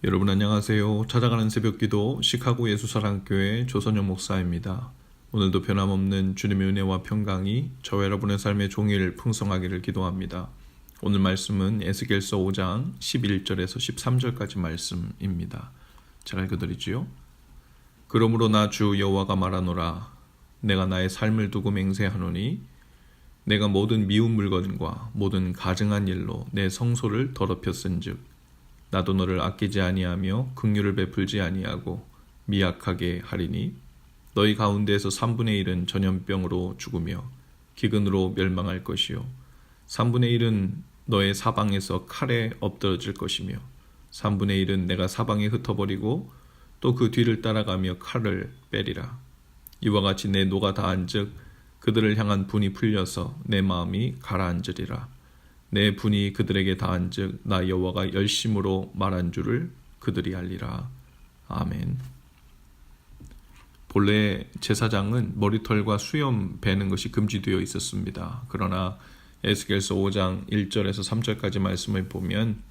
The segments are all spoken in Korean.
여러분 안녕하세요. 찾아가는 새벽기도 시카고 예수사랑교회 조선영 목사입니다. 오늘도 변함없는 주님의 은혜와 평강이 저와 여러분의 삶의 종일 풍성하기를 기도합니다. 오늘 말씀은 에스겔서 5장 11절에서 13절까지 말씀입니다. 제가 읽어드리지요. 그러므로 나 주 여호와가 말하노라. 내가 나의 삶을 두고 맹세하노니 내가 모든 미운 물건과 모든 가증한 일로 내 성소를 더럽혔은즉 나도 너를 아끼지 아니하며 긍휼을 베풀지 아니하고 미약하게 하리니 너희 가운데에서 3분의 1은 전염병으로 죽으며 기근으로 멸망할 것이요 3분의 1은 너의 사방에서 칼에 엎드러질 것이며 3분의 1은 내가 사방에 흩어버리고 또 그 뒤를 따라가며 칼을 빼리라. 이와 같이 내 노가 다한즉 그들을 향한 분이 풀려서 내 마음이 가라앉으리라. 내 분이 그들에게 다한즉 나 여호와가 열심으로 말한 줄을 그들이 알리라. 아멘. 본래 제사장은 머리털과 수염 베는 것이 금지되어 있었습니다. 그러나 에스겔서 5장 1절에서 3절까지 말씀을 보면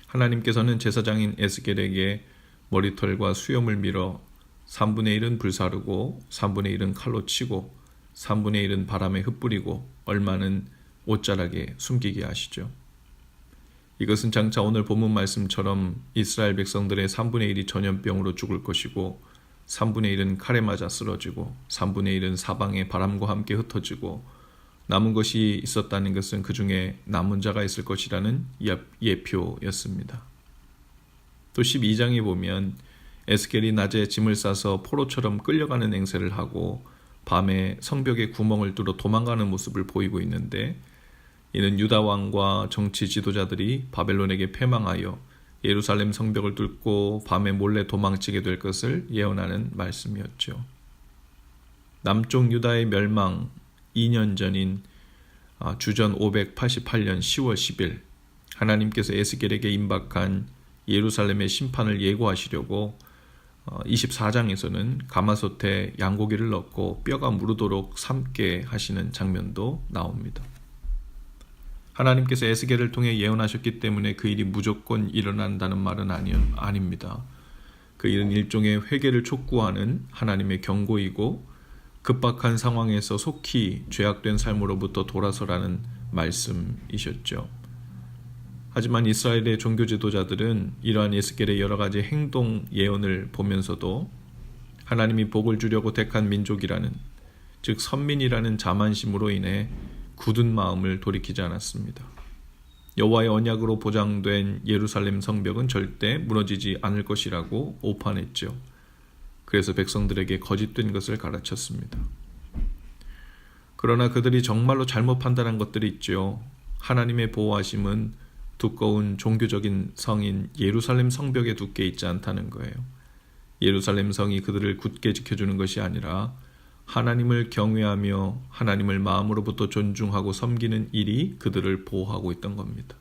하나님께서는 제사장인 에스겔에게 머리털과 수염을 밀어 3분의 1은 불사르고 3분의 1은 칼로 치고 3분의 1은 바람에 흩뿌리고 얼마는 옷자락에 숨기게 하시죠. 이것은 장차 오늘 본문 말씀처럼 이스라엘 백성들의 3분의 1이 전염병으로 죽을 것이고 3분의 1은 칼에 맞아 쓰러지고 3분의 1은 사방에 바람과 함께 흩어지고 남은 것이 있었다는 것은 그 중에 남은 자가 있을 것이라는 예표였습니다. 또 12장에 보면 에스겔이 낮에 짐을 싸서 포로처럼 끌려가는 행세를 하고 밤에 성벽에 구멍을 뚫어 도망가는 모습을 보이고 있는데 이는 유다 왕과 정치 지도자들이 바벨론에게 패망하여 예루살렘 성벽을 뚫고 밤에 몰래 도망치게 될 것을 예언하는 말씀이었죠. 남쪽 유다의 멸망 2년 전인 주전 588년 10월 10일 하나님께서 에스겔에게 임박한 예루살렘의 심판을 예고하시려고 24장에서는 가마솥에 양고기를 넣고 뼈가 무르도록 삶게 하시는 장면도 나옵니다. 하나님께서 에스겔을 통해 예언하셨기 때문에 그 일이 무조건 일어난다는 말은 아닙니다. 그 일은 일종의 회개를 촉구하는 하나님의 경고이고 급박한 상황에서 속히 죄악된 삶으로부터 돌아서라는 말씀이셨죠. 하지만 이스라엘의 종교 지도자들은 이러한 에스겔의 여러 가지 행동 예언을 보면서도 하나님이 복을 주려고 택한 민족이라는 즉 선민이라는 자만심으로 인해 굳은 마음을 돌이키지 않았습니다. 여호와의 언약으로 보장된 예루살렘 성벽은 절대 무너지지 않을 것이라고 오판했죠. 그래서 백성들에게 거짓된 것을 가르쳤습니다. 그러나 그들이 정말로 잘못 판단한 것들이 있죠. 하나님의 보호하심은 두꺼운 종교적인 성인 예루살렘 성벽에 두께 있지 않다는 거예요. 예루살렘 성이 그들을 굳게 지켜주는 것이 아니라 하나님을 경외하며 하나님을 마음으로부터 존중하고 섬기는 일이 그들을 보호하고 있던 겁니다.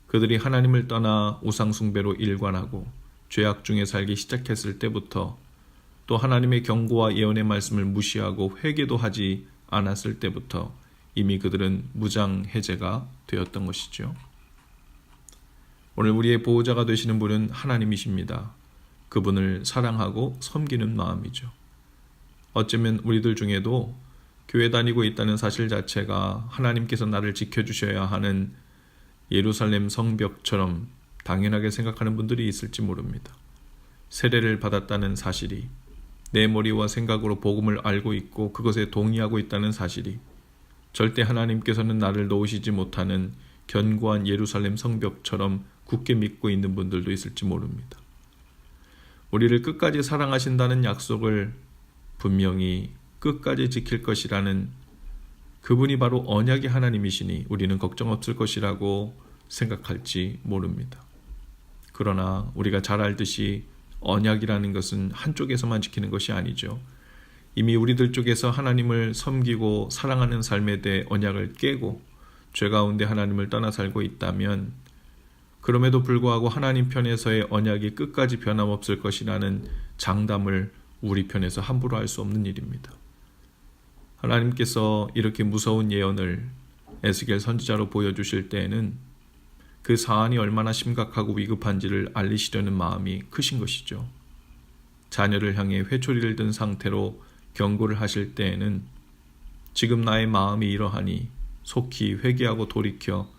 그들이 하나님을 떠나 우상숭배로 일관하고 죄악 중에 살기 시작했을 때부터 또 하나님의 경고와 예언의 말씀을 무시하고 회개도 하지 않았을 때부터 이미 그들은 무장해제가 되었던 것이죠. 오늘 우리의 보호자가 되시는 분은 하나님이십니다. 그분을 사랑하고 섬기는 마음이죠. 어쩌면 우리들 중에도 교회 다니고 있다는 사실 자체가 하나님께서 나를 지켜주셔야 하는 예루살렘 성벽처럼 당연하게 생각하는 분들이 있을지 모릅니다. 세례를 받았다는 사실이 내 머리와 생각으로 복음을 알고 있고 그것에 동의하고 있다는 사실이 절대 하나님께서는 나를 놓으시지 못하는 견고한 예루살렘 성벽처럼 굳게 믿고 있는 분들도 있을지 모릅니다. 우리를 끝까지 사랑하신다는 약속을 분명히 끝까지 지킬 것이라는 그분이 바로 언약의 하나님이시니 우리는 걱정 없을 것이라고 생각할지 모릅니다. 그러나 우리가 잘 알듯이 언약이라는 것은 한쪽에서만 지키는 것이 아니죠. 이미 우리들 쪽에서 하나님을 섬기고 사랑하는 삶에 대해 언약을 깨고 죄 가운데 하나님을 떠나 살고 있다면 그럼에도 불구하고 하나님 편에서의 언약이 끝까지 변함없을 것이라는 장담을 우리 편에서 함부로 할 수 없는 일입니다. 하나님께서 이렇게 무서운 예언을 에스겔 선지자로 보여주실 때에는 그 사안이 얼마나 심각하고 위급한지를 알리시려는 마음이 크신 것이죠. 자녀를 향해 회초리를 든 상태로 경고를 하실 때에는 지금 나의 마음이 이러하니 속히 회개하고 돌이켜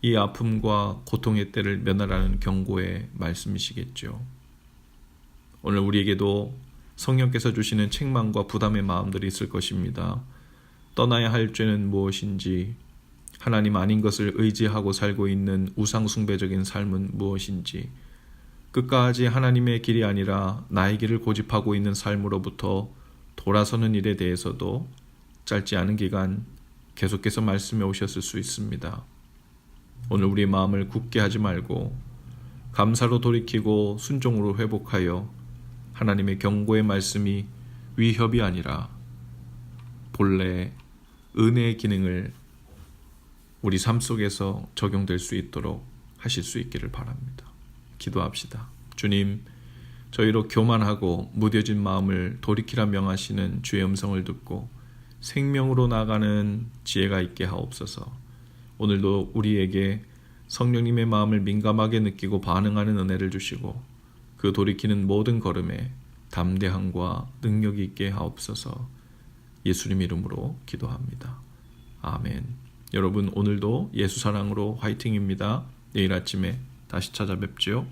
이 아픔과 고통의 때를 면하라는 경고의 말씀이시겠죠. 오늘 우리에게도 성령께서 주시는 책망과 부담의 마음들이 있을 것입니다. 떠나야 할 죄는 무엇인지, 하나님 아닌 것을 의지하고 살고 있는 우상숭배적인 삶은 무엇인지, 끝까지 하나님의 길이 아니라 나의 길을 고집하고 있는 삶으로부터 돌아서는 일에 대해서도 짧지 않은 기간 계속해서 말씀해 오셨을 수 있습니다. 오늘 우리의 마음을 굳게 하지 말고 감사로 돌이키고 순종으로 회복하여 하나님의 경고의 말씀이 위협이 아니라 본래 은혜의 기능을 우리 삶 속에서 적용될 수 있도록 하실 수 있기를 바랍니다. 기도합시다. 주님, 저희로 교만하고 무뎌진 마음을 돌이키라 명하시는 주의 음성을 듣고 생명으로 나가는 지혜가 있게 하옵소서. 오늘도 우리에게 성령님의 마음을 민감하게 느끼고 반응하는 은혜를 주시고 그 돌이키는 모든 걸음에 담대함과 능력이 있게 하옵소서. 예수님 이름으로 기도합니다. 아멘. 여러분, 오늘도 예수 사랑으로 화이팅입니다. 내일 아침에 다시 찾아뵙지요.